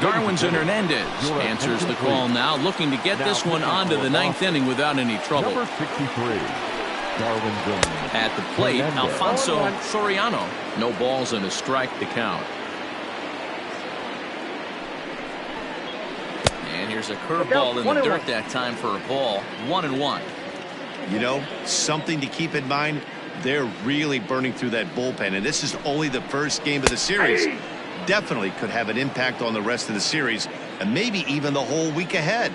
Darwin's and Hernandez answers the call now, looking to get this one onto the 9th inning without any trouble. Number 63. At the plate, Alfonso Soriano. No balls and a strike to count. And here's a curveball in the dirt that time for a ball. 1-1. You know, something to keep in mind, they're really burning through that bullpen, and this is only the first game of the series. Definitely could have an impact on the rest of the series, and maybe even the whole week ahead.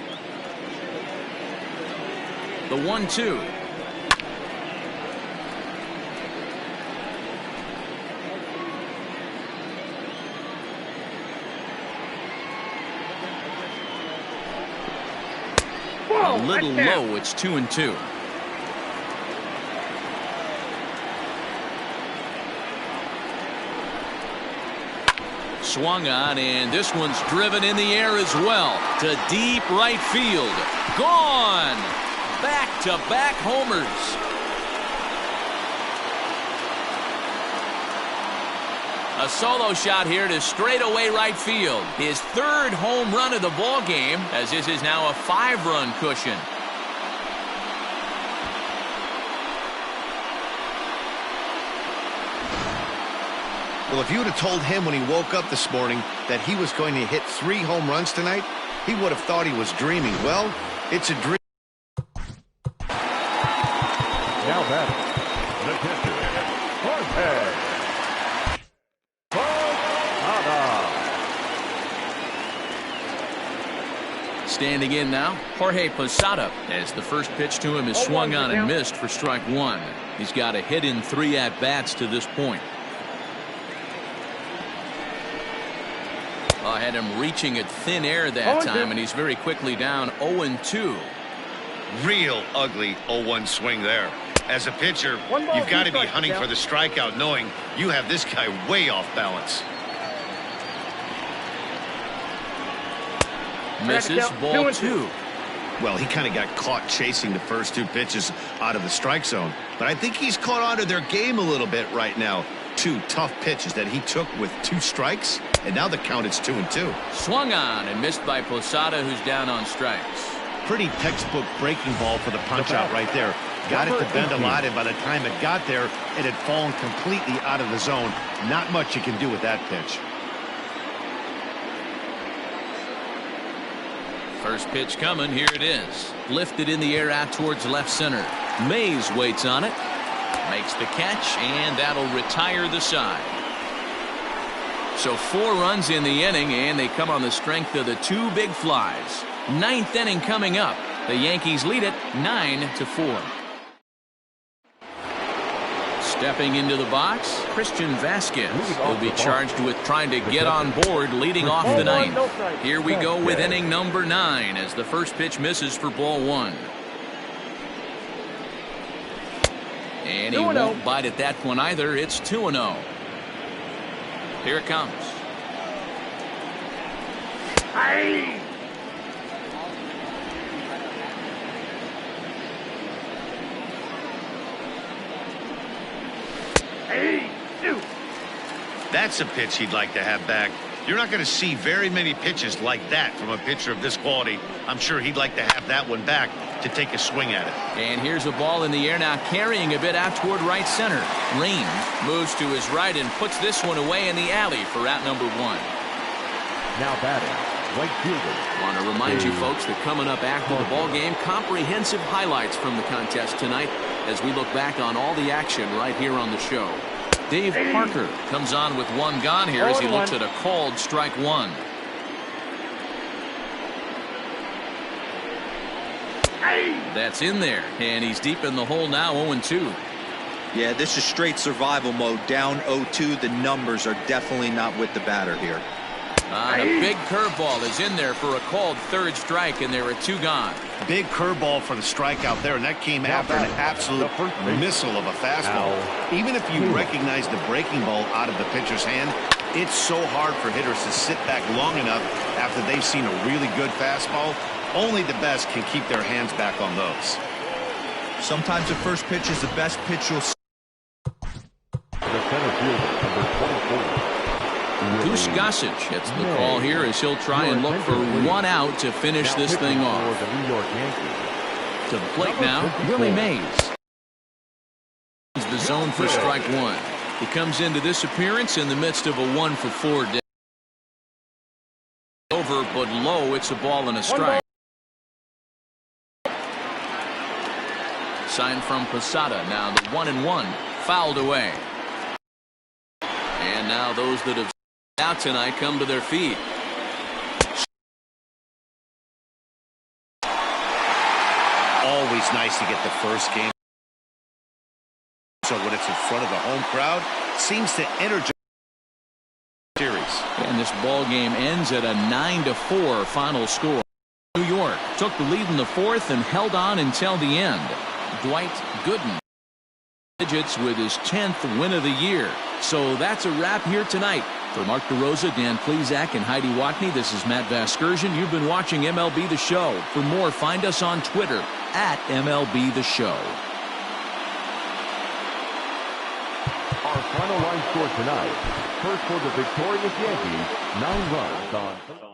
The 1-2. A little low. It's 2-2. Swung on, and this one's driven in the air as well to deep right field. Gone. Back-to-back homers. A solo shot here to straightaway right field. His 3rd home run of the ball game, as this is now a 5-run cushion. Well, if you would have told him when he woke up this morning that he was going to hit 3 home runs tonight, he would have thought he was dreaming. Well, it's a dream. Now batting, the pitcher, Jorge. Standing in now, Jorge Posada, as the first pitch to him is swung on and missed for strike 1. He's got a hit in 3 at-bats to this point. I had him reaching at thin air that time, and he's very quickly down 0-2. Real ugly 0-1 swing there. As a pitcher, you've got to be hunting for the strikeout, knowing you have this guy way off balance. Misses, ball 2. Well, he kind of got caught chasing the first 2 pitches out of the strike zone. But I think he's caught on to their game a little bit right now. 2 tough pitches that he took with 2 strikes, and now the count is 2-2. Swung on and missed by Posada, who's down on strikes. Pretty textbook breaking ball for the punch-out right there. Got it to bend a lot, and by the time it got there, it had fallen completely out of the zone. Not much you can do with that pitch. First pitch coming. Here it is. Lifted in the air out towards left center. Mays waits on it. Makes the catch, and that'll retire the side. So 4 runs in the inning, and they come on the strength of the 2 big flies. 9th inning coming up. The Yankees lead it 9-4. Stepping into the box, Christian Vasquez will be charged with trying to get on board leading off the 9th. Here we go with inning number 9 as the first pitch misses for ball 1. And he won't bite at that one either. It's 2-0. Here it comes. That's a pitch he'd like to have back. You're not going to see very many pitches like that from a pitcher of this quality. I'm sure he'd like to have that one back to take a swing at it. And here's a ball in the air now, carrying a bit out toward right center. Rain moves to his right and puts this one away in the alley for out number 1. Now batting, right fielder. Want to remind you folks that coming up after the ball game, comprehensive highlights from the contest tonight as we look back on all the action right here on the show. Dave Parker comes on with 1 gone here as he looks at a called strike 1. That's in there, and he's deep in the hole now, 0-2. Yeah, this is straight survival mode. Down 0-2. The numbers are definitely not with the batter here. A big curveball is in there for a called 3rd strike, and there are 2 gone. Big curveball for the strikeout there, and that came after an absolute missile of a fastball. Even if you recognize the breaking ball out of the pitcher's hand, it's so hard for hitters to sit back long enough after they've seen a really good fastball. Only the best can keep their hands back on those. Sometimes the first pitch is the best pitch you'll see. The center fielder, number 24. Goose Gossage gets the call here as he'll try and look for 1 out to finish this thing off. The New York Yankees. To the plate now, Willie Mays. The zone for strike 1. He comes into this appearance in the midst of a 1-for-4 day. Over but low, it's a ball and a strike. Sign from Posada. Now the 1-1 fouled away. And now those that have out tonight come to their feet. Always nice to get the first game. So when it's in front of the home crowd, seems to energize the series. And this ball game ends at a 9-4 final score. New York took the lead in the 4th and held on until the end. Dwight Gooden digits with his 10th win of the year. So that's a wrap here tonight. For Mark DeRosa, Dan Plesac, and Heidi Watney, this is Matt Vasgersian. You've been watching MLB The Show. For more, find us on Twitter at MLB The Show. Our final line score tonight. First for the victorious Yankees, 9 runs on...